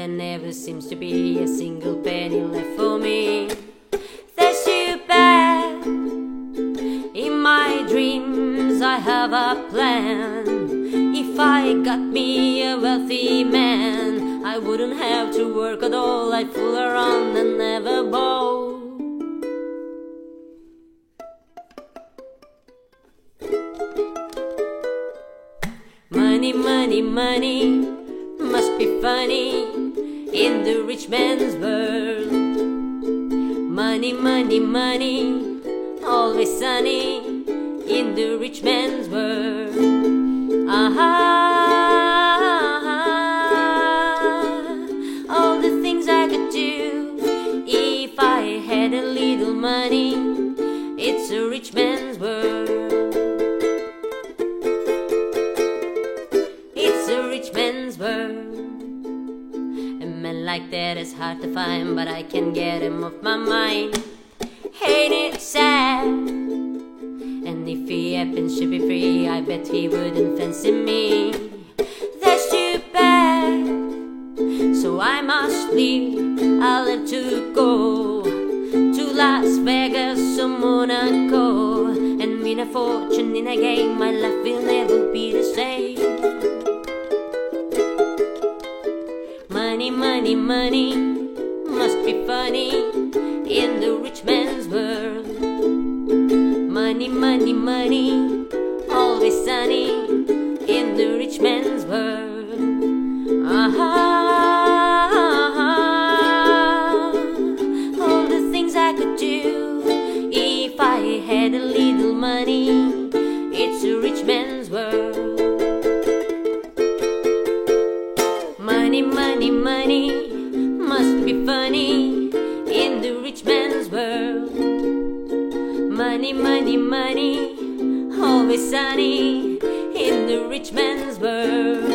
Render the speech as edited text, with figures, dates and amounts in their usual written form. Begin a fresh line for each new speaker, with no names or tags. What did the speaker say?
there never seems to be a single penny left for me. That's too bad. In my dreams I have a plan. If I got me a wealthy man, I wouldn't have to work at all. I'd fool around and never bow. Money, money, money must be funny in the rich man's world. Money, money, money, always sunny in the rich man's world. All the things I could do if I had a little money. It's a rich man's world. It's a rich man's world. A man like that is hard to find, but I can get him off my mind. Ain't it sad? And if he happens to be free, I bet he wouldn't fancy me. That's too bad. So I must leave. I'll have to go to Las Vegas or Monaco and win a fortune in a game. My life will never be the same. Money, money, money must be funny in the rich man's world. Money, money, money, always sunny in the rich man's world. All the things I could do if I had a little money. It's a rich man's world. Money, money, money must be funny in the rich man's world. Money, money, money, always sunny in the rich man's world.